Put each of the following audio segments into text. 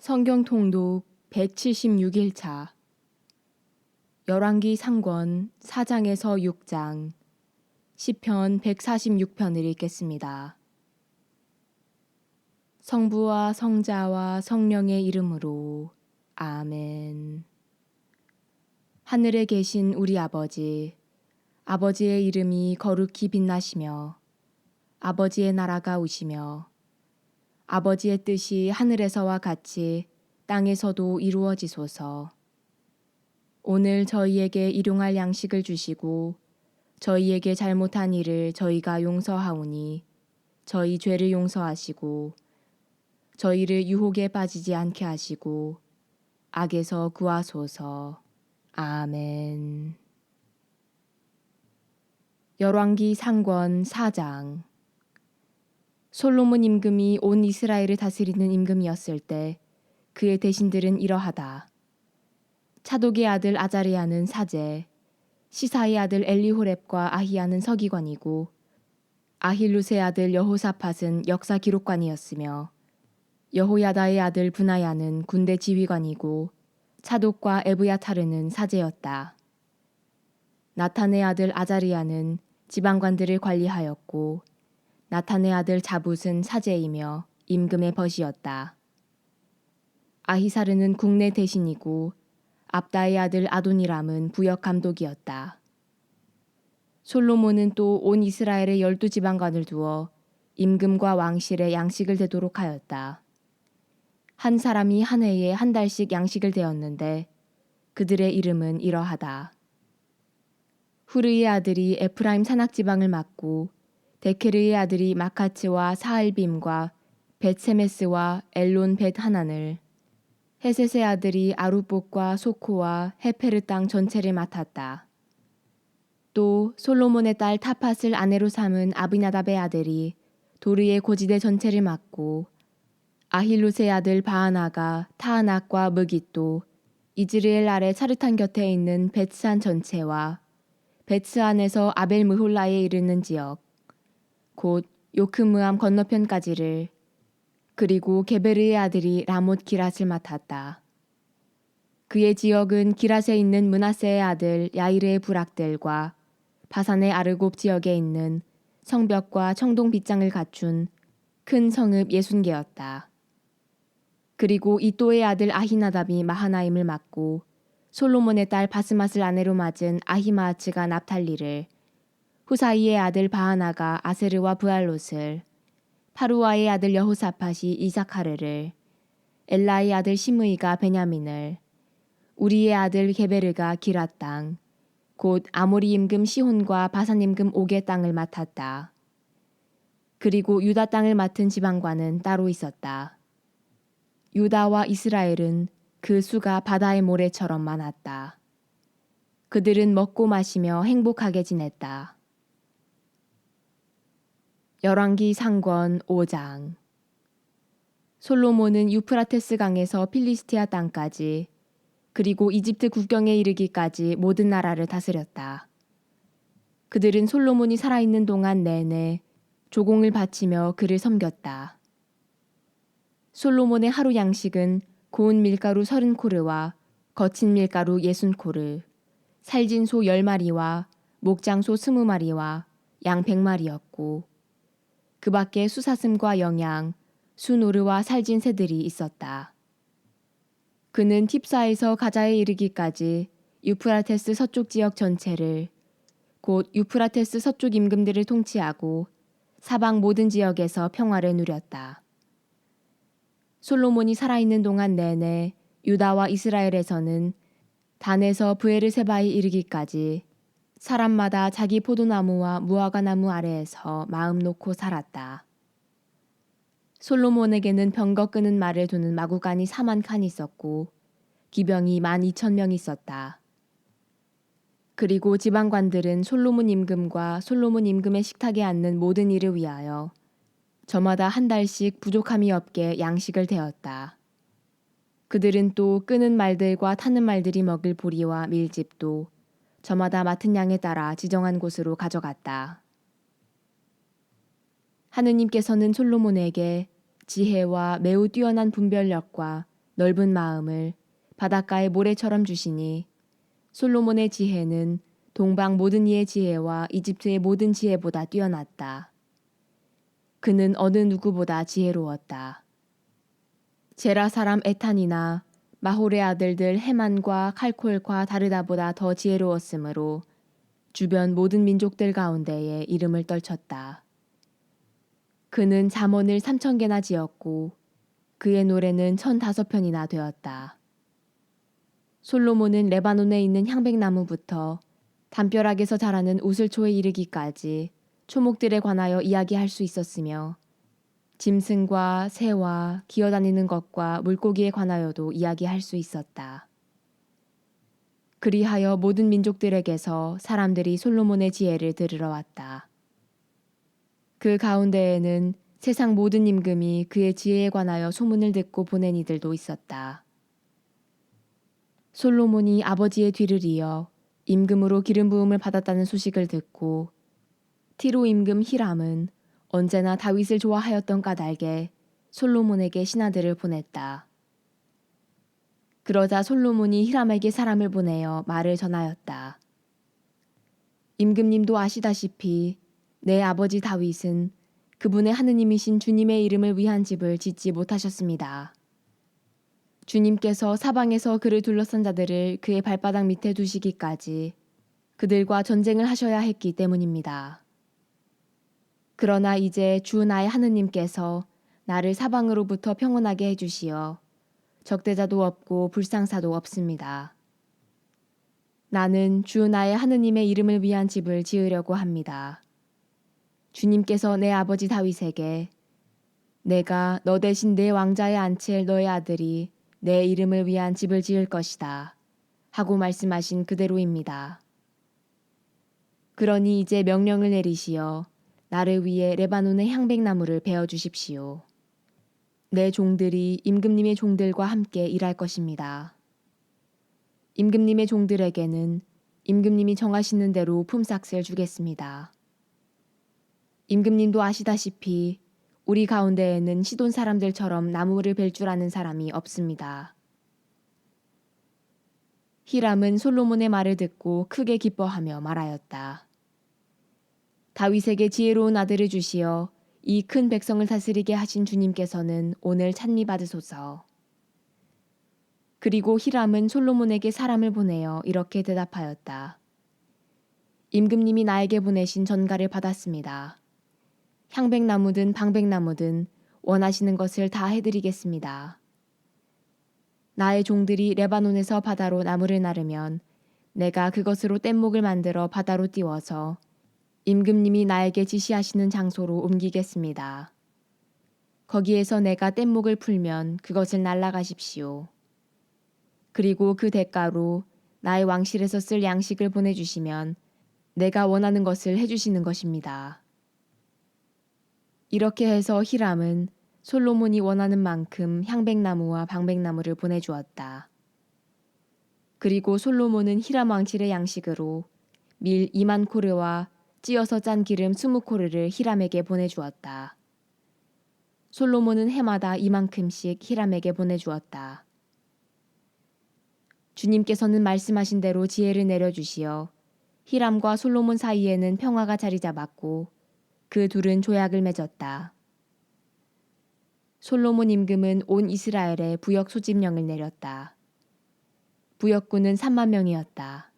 성경 통독 176일차 열왕기 상권 4장에서 6장 시편 146편을 읽겠습니다. 성부와 성자와 성령의 이름으로 아멘. 하늘에 계신 우리 아버지, 아버지의 이름이 거룩히 빛나시며 아버지의 나라가 오시며 아버지의 뜻이 하늘에서와 같이 땅에서도 이루어지소서. 오늘 저희에게 일용할 양식을 주시고 저희에게 잘못한 일을 저희가 용서하오니 저희 죄를 용서하시고 저희를 유혹에 빠지지 않게 하시고 악에서 구하소서. 아멘. 열왕기 상권 4장. 솔로몬 임금이 온 이스라엘을 다스리는 임금이었을 때 그의 대신들은 이러하다. 차독의 아들 아자리아는 사제, 시사의 아들 엘리호렙과 아히야는 서기관이고 아힐루스의 아들 여호사밧은 역사 기록관이었으며 여호야다의 아들 브나야는 군대 지휘관이고 차독과 에브야타르는 사제였다. 나탄의 아들 아자리아는 지방관들을 관리하였고 나탄의 아들 자붓은 사제이며 임금의 벗이었다. 아히사르는 국내 대신이고 압다의 아들 아도니람은 부역 감독이었다. 솔로몬은 또 온 이스라엘의 12지방관을 두어 임금과 왕실에 양식을 대도록 하였다. 한 사람이 한 해에 한 달씩 양식을 대었는데 그들의 이름은 이러하다. 후르의 아들이 에프라임 산악지방을 맡고 데케르의 아들이 마카츠와 사알빔과 벳세메스와 엘론 벳하난을, 헤셋의 아들이 아루봇과 소코와 헤페르 땅 전체를 맡았다. 또 솔로몬의 딸 타팟을 아내로 삼은 아비나답의 아들이 도르의 고지대 전체를 맡고 아힐루스의 아들 바하나가 타하낙과 무깃도, 이즈르엘 아래 차르탄 곁에 있는 벳스안 전체와 벳스안에서 아벨 무홀라에 이르는 지역, 곧 요크므암 건너편까지를, 그리고 게베르의 아들이 라못 기랏을 맡았다. 그의 지역은 기랏에 있는 므낫세의 아들 야이르의 부락들과 바산의 아르곱 지역에 있는 성벽과 청동 빗장을 갖춘 큰 성읍 60개였다. 그리고 이또의 아들 아히나답이 마하나임을 맡고 솔로몬의 딸 바스맛을 아내로 맞은 아히마아츠가 납탈리를, 후사이의 아들 바하나가 아세르와 브알롯을, 파루아의 아들 여호사밧이 이사카르를, 엘라의 아들 시므이가 베냐민을, 우리의 아들 게베르가 기랏 땅, 곧 아모리 임금 시혼과 바산 임금 옥의 땅을 맡았다. 그리고 유다 땅을 맡은 지방관은 따로 있었다. 유다와 이스라엘은 그 수가 바다의 모래처럼 많았다. 그들은 먹고 마시며 행복하게 지냈다. 열왕기 상권 5장. 솔로몬은 유프라테스 강에서 필리스티아 땅까지 그리고 이집트 국경에 이르기까지 모든 나라를 다스렸다. 그들은 솔로몬이 살아있는 동안 내내 조공을 바치며 그를 섬겼다. 솔로몬의 하루 양식은 고운 밀가루 30코르와 거친 밀가루 60코르, 살진 소 10마리와 목장소 20마리와 양 100마리였고 그 밖에 수사슴과 영양, 수노르와 살진 새들이 있었다. 그는 팁사에서 가자에 이르기까지 유프라테스 서쪽 지역 전체를, 곧 유프라테스 서쪽 임금들을 통치하고 사방 모든 지역에서 평화를 누렸다. 솔로몬이 살아있는 동안 내내 유다와 이스라엘에서는 단에서 브에르세바에 이르기까지 사람마다 자기 포도나무와 무화과나무 아래에서 마음 놓고 살았다. 솔로몬에게는 병거 끄는 말을 두는 마구간이 4만 칸 있었고 기병이 12,000명 있었다. 그리고 지방관들은 솔로몬 임금과 솔로몬 임금의 식탁에 앉는 모든 일을 위하여 저마다 한 달씩 부족함이 없게 양식을 대었다. 그들은 또 끄는 말들과 타는 말들이 먹을 보리와 밀집도 저마다 맡은 양에 따라 지정한 곳으로 가져갔다. 하느님께서는 솔로몬에게 지혜와 매우 뛰어난 분별력과 넓은 마음을 바닷가의 모래처럼 주시니 솔로몬의 지혜는 동방 모든 이의 지혜와 이집트의 모든 지혜보다 뛰어났다. 그는 어느 누구보다 지혜로웠다. 제라 사람 에탄이나 마홀의 아들들 헤만과 칼콜과 다르다보다 더 지혜로웠으므로 주변 모든 민족들 가운데에 이름을 떨쳤다. 그는 잠언을 3,000개나 지었고 그의 노래는 1,005편이나 되었다. 솔로몬은 레바논에 있는 향백나무부터 담벼락에서 자라는 우슬초에 이르기까지 초목들에 관하여 이야기할 수 있었으며 짐승과 새와 기어다니는 것과 물고기에 관하여도 이야기할 수 있었다. 그리하여 모든 민족들에게서 사람들이 솔로몬의 지혜를 들으러 왔다. 그 가운데에는 세상 모든 임금이 그의 지혜에 관하여 소문을 듣고 보낸 이들도 있었다. 솔로몬이 아버지의 뒤를 이어 임금으로 기름 부음을 받았다는 소식을 듣고 티로 임금 히람은 언제나 다윗을 좋아하였던 까닭에 솔로몬에게 신하들을 보냈다. 그러자 솔로몬이 히람에게 사람을 보내어 말을 전하였다. 임금님도 아시다시피 내 아버지 다윗은 그분의 하느님이신 주님의 이름을 위한 집을 짓지 못하셨습니다. 주님께서 사방에서 그를 둘러싼 자들을 그의 발바닥 밑에 두시기까지 그들과 전쟁을 하셔야 했기 때문입니다. 그러나 이제 주 나의 하느님께서 나를 사방으로부터 평온하게 해주시어 적대자도 없고 불상사도 없습니다. 나는 주 나의 하느님의 이름을 위한 집을 지으려고 합니다. 주님께서 내 아버지 다윗에게 내가 너 대신 내 왕자에 앉힐 너의 아들이 내 이름을 위한 집을 지을 것이다 하고 말씀하신 그대로입니다. 그러니 이제 명령을 내리시어 나를 위해 레바논의 향백나무를 베어 주십시오. 내 종들이 임금님의 종들과 함께 일할 것입니다. 임금님의 종들에게는 임금님이 정하시는 대로 품삯을 주겠습니다. 임금님도 아시다시피 우리 가운데에는 시돈 사람들처럼 나무를 벨 줄 아는 사람이 없습니다. 히람은 솔로몬의 말을 듣고 크게 기뻐하며 말하였다. 다윗에게 지혜로운 아들을 주시어 이 큰 백성을 다스리게 하신 주님께서는 오늘 찬미 받으소서. 그리고 히람은 솔로몬에게 사람을 보내어 이렇게 대답하였다. 임금님이 나에게 보내신 전가를 받았습니다. 향백나무든 방백나무든 원하시는 것을 다 해드리겠습니다. 나의 종들이 레바논에서 바다로 나무를 나르면 내가 그것으로 뗏목을 만들어 바다로 띄워서 임금님이 나에게 지시하시는 장소로 옮기겠습니다. 거기에서 내가 뗏목을 풀면 그것을 날라가십시오. 그리고 그 대가로 나의 왕실에서 쓸 양식을 보내주시면 내가 원하는 것을 해주시는 것입니다. 이렇게 해서 히람은 솔로몬이 원하는 만큼 향백나무와 방백나무를 보내주었다. 그리고 솔로몬은 히람 왕실의 양식으로 밀 2만 코르와 찌어서 짠 기름 20코르를 히람에게 보내주었다. 솔로몬은 해마다 이만큼씩 히람에게 보내주었다. 주님께서는 말씀하신 대로 지혜를 내려주시어 히람과 솔로몬 사이에는 평화가 자리 잡았고 그 둘은 조약을 맺었다. 솔로몬 임금은 온 이스라엘에 부역 소집령을 내렸다. 부역군은 3만 명이었다.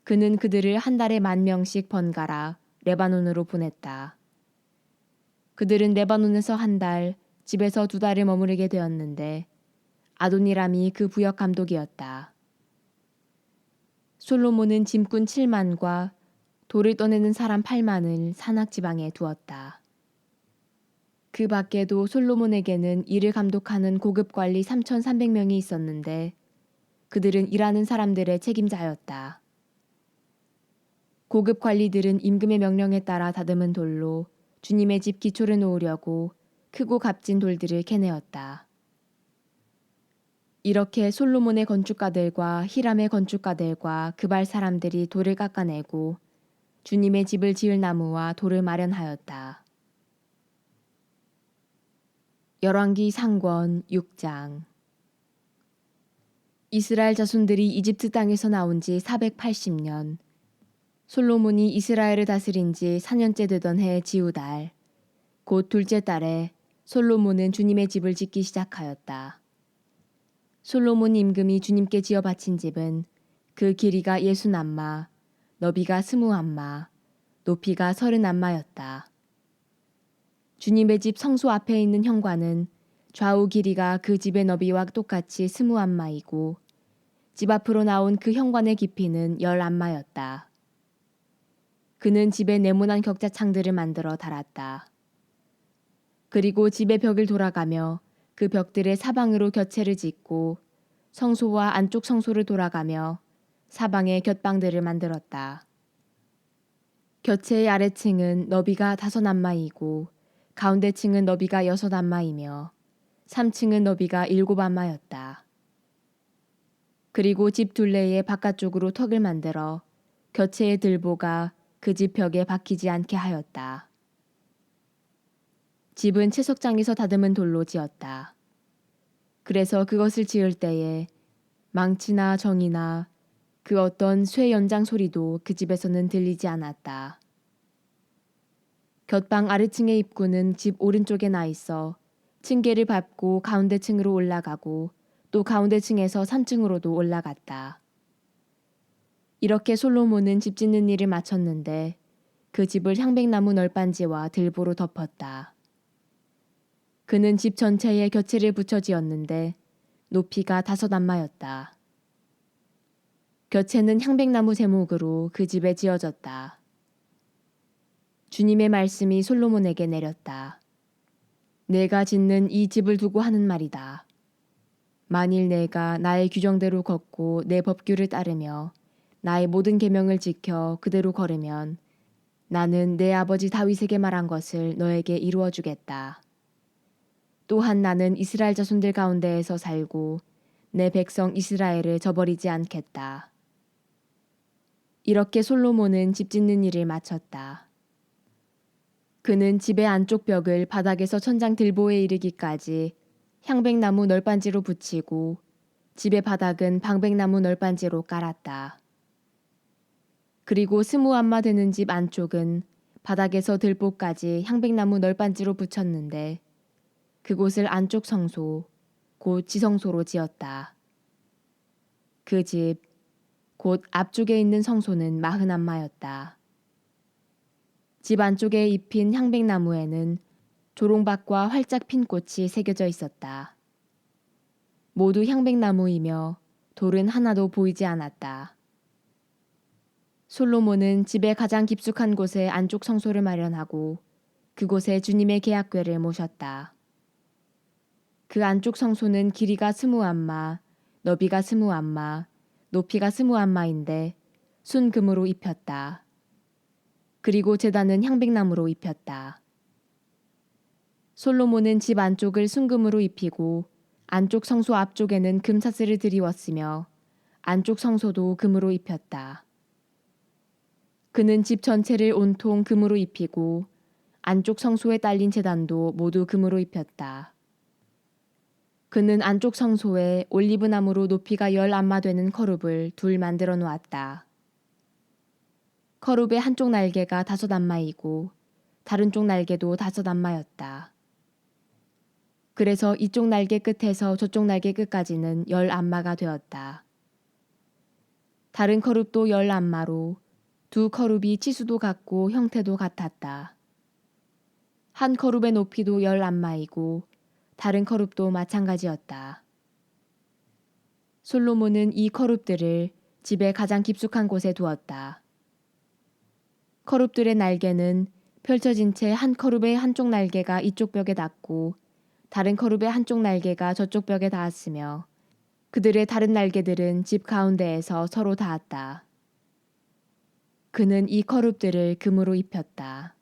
그는 그들을 한 달에 10,000명씩 번갈아 레바논으로 보냈다. 그들은 레바논에서 한 달, 집에서 2달을 머무르게 되었는데 아도니람이 그 부역 감독이었다. 솔로몬은 짐꾼 7만과 돌을 떠내는 사람 8만을 산악 지방에 두었다. 그 밖에도 솔로몬에게는 이를 감독하는 고급 관리 3,300명이 있었는데 그들은 일하는 사람들의 책임자였다. 고급 관리들은 임금의 명령에 따라 다듬은 돌로 주님의 집 기초를 놓으려고 크고 값진 돌들을 캐내었다. 이렇게 솔로몬의 건축가들과 히람의 건축가들과 그발 사람들이 돌을 깎아내고 주님의 집을 지을 나무와 돌을 마련하였다. 열왕기 상권 6장. 이스라엘 자손들이 이집트 땅에서 나온 지 480년, 솔로몬이 이스라엘을 다스린 지 4년째 되던 해 지우달, 곧 둘째 달에 솔로몬은 주님의 집을 짓기 시작하였다. 솔로몬 임금이 주님께 지어 바친 집은 그 길이가 60안마, 너비가 20안마, 높이가 30안마였다. 주님의 집 성소 앞에 있는 현관은 좌우 길이가 그 집의 너비와 똑같이 20안마이고 집 앞으로 나온 그 현관의 깊이는 10안마였다. 그는 집에 네모난 격자 창들을 만들어 달았다. 그리고 집의 벽을 돌아가며 그 벽들의 사방으로 곁채를 짓고 성소와 안쪽 성소를 돌아가며 사방에 곁방들을 만들었다. 곁채의 아래층은 너비가 5안마이고 가운데 층은 너비가 6안마이며 3층은 너비가 7안마였다. 그리고 집 둘레의 바깥쪽으로 턱을 만들어 곁채의 들보가 그 집 벽에 박히지 않게 하였다. 집은 채석장에서 다듬은 돌로 지었다. 그래서 그것을 지을 때에 망치나 정이나 그 어떤 쇠 연장 소리도 그 집에서는 들리지 않았다. 곁방 아래층의 입구는 집 오른쪽에 나 있어 층계를 밟고 가운데 층으로 올라가고 또 가운데 층에서 3층으로도 올라갔다. 이렇게 솔로몬은 집 짓는 일을 마쳤는데 그 집을 향백나무 널빤지와 들보로 덮었다. 그는 집 전체에 곁채를 붙여 지었는데 높이가 5안마였다. 곁채는 향백나무 제목으로 그 집에 지어졌다. 주님의 말씀이 솔로몬에게 내렸다. 내가 짓는 이 집을 두고 하는 말이다. 만일 내가 나의 규정대로 걷고 내 법규를 따르며 나의 모든 계명을 지켜 그대로 걸으면 나는 내 아버지 다윗에게 말한 것을 너에게 이루어 주겠다. 또한 나는 이스라엘 자손들 가운데에서 살고 내 백성 이스라엘을 저버리지 않겠다. 이렇게 솔로몬은 집 짓는 일을 마쳤다. 그는 집의 안쪽 벽을 바닥에서 천장 들보에 이르기까지 향백나무 널빤지로 붙이고 집의 바닥은 방백나무 널빤지로 깔았다. 그리고 20안마 되는 집 안쪽은 바닥에서 들보까지 향백나무 널빤지로 붙였는데 그곳을 안쪽 성소, 곧 지성소로 지었다. 그 집, 곧 앞쪽에 있는 성소는 40안마였다. 집 안쪽에 입힌 향백나무에는 조롱박과 활짝 핀 꽃이 새겨져 있었다. 모두 향백나무이며 돌은 하나도 보이지 않았다. 솔로몬은 집의 가장 깊숙한 곳에 안쪽 성소를 마련하고 그곳에 주님의 계약궤를 모셨다. 그 안쪽 성소는 길이가 20안마, 너비가 20안마, 높이가 20안마인데 순금으로 입혔다. 그리고 제단은 향백나무로 입혔다. 솔로몬은 집 안쪽을 순금으로 입히고 안쪽 성소 앞쪽에는 금사슬을 들이웠으며 안쪽 성소도 금으로 입혔다. 그는 집 전체를 온통 금으로 입히고 안쪽 성소에 딸린 제단도 모두 금으로 입혔다. 그는 안쪽 성소에 올리브나무로 높이가 10안마 되는 커룹을 둘 만들어 놓았다. 커룹의 한쪽 날개가 5안마이고 다른 쪽 날개도 5안마였다. 그래서 이쪽 날개 끝에서 저쪽 날개 끝까지는 10안마가 되었다. 다른 커룹도 10안마로 두 커룹이 치수도 같고 형태도 같았다. 한 커룹의 높이도 10안마이고 다른 커룹도 마찬가지였다. 솔로몬은 이 커룹들을 집의 가장 깊숙한 곳에 두었다. 커룹들의 날개는 펼쳐진 채 한 커룹의 한쪽 날개가 이쪽 벽에 닿고 다른 커룹의 한쪽 날개가 저쪽 벽에 닿았으며 그들의 다른 날개들은 집 가운데에서 서로 닿았다. 그는 이 커룹들을 금으로 입혔다.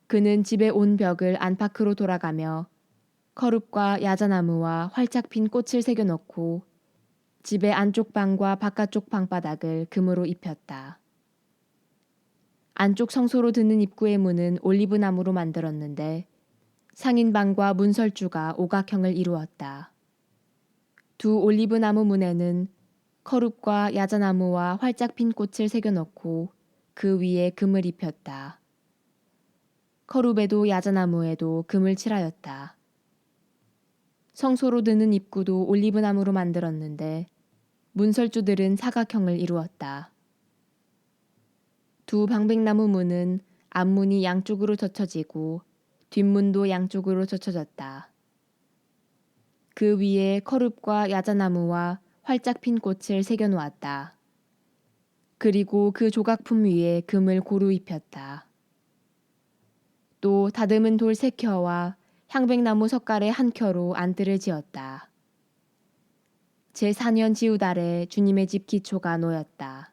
그는 집의 온 벽을 안팎으로 돌아가며 커룹과 야자나무와 활짝 핀 꽃을 새겨놓고 집의 안쪽 방과 바깥쪽 방바닥을 금으로 입혔다. 안쪽 성소로 드는 입구의 문은 올리브나무로 만들었는데 상인방과 문설주가 오각형을 이루었다. 두 올리브 나무 문에는 커룹과 야자나무와 활짝 핀 꽃을 새겨넣고 그 위에 금을 입혔다. 커룹에도 야자나무에도 금을 칠하였다. 성소로 드는 입구도 올리브나무로 만들었는데 문설주들은 사각형을 이루었다. 두 방백나무 문은 앞문이 양쪽으로 젖혀지고 뒷문도 양쪽으로 젖혀졌다. 그 위에 커룹과 야자나무와 활짝 핀 꽃을 새겨 놓았다. 그리고 그 조각품 위에 금을 고루 입혔다. 또 다듬은 돌 3켜와 향백나무 석가래 1켜로 안뜰을 지었다. 제4년 지우달에 주님의 집 기초가 놓였다.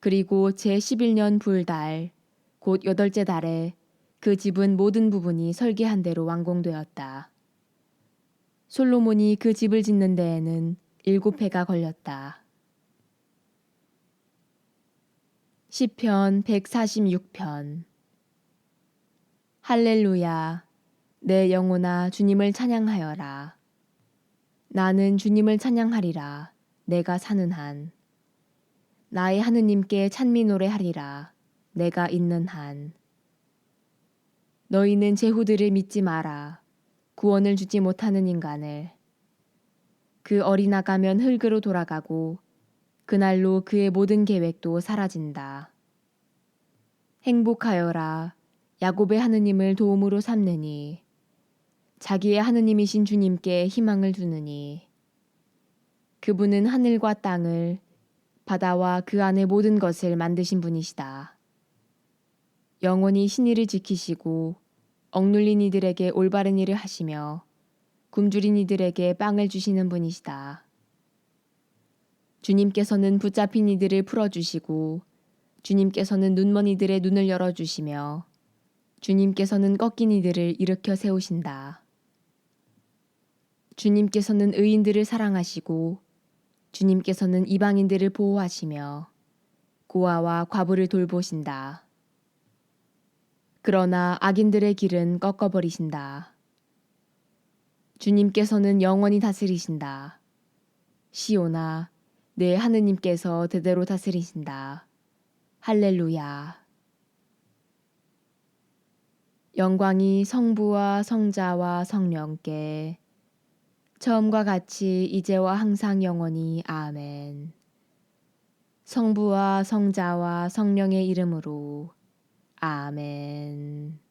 그리고 제11년 불달, 곧 8째 달에 그 집은 모든 부분이 설계한 대로 완공되었다. 솔로몬이 그 집을 짓는 데에는 7해가 걸렸다. 시편 146편. 할렐루야, 내 영혼아 주님을 찬양하여라. 나는 주님을 찬양하리라, 내가 사는 한. 나의 하느님께 찬미 노래하리라, 내가 있는 한. 너희는 제후들을 믿지 마라, 구원을 주지 못하는 인간을. 그 어리나가면 흙으로 돌아가고 그날로 그의 모든 계획도 사라진다. 행복하여라, 야곱의 하느님을 도움으로 삼느니 자기의 하느님이신 주님께 희망을 두느니 그분은 하늘과 땅을 바다와 그 안의 모든 것을 만드신 분이시다. 영원히 신의를 지키시고 억눌린 이들에게 올바른 일을 하시며 굶주린 이들에게 빵을 주시는 분이시다. 주님께서는 붙잡힌 이들을 풀어주시고 주님께서는 눈먼 이들의 눈을 열어주시며 주님께서는 꺾인 이들을 일으켜 세우신다. 주님께서는 의인들을 사랑하시고 주님께서는 이방인들을 보호하시며 고아와 과부를 돌보신다. 그러나 악인들의 길은 꺾어버리신다. 주님께서는 영원히 다스리신다. 시온아, 내 하느님께서 대대로 다스리신다. 할렐루야. 영광이 성부와 성자와 성령께 처음과 같이 이제와 항상 영원히 아멘. 성부와 성자와 성령의 이름으로 아멘.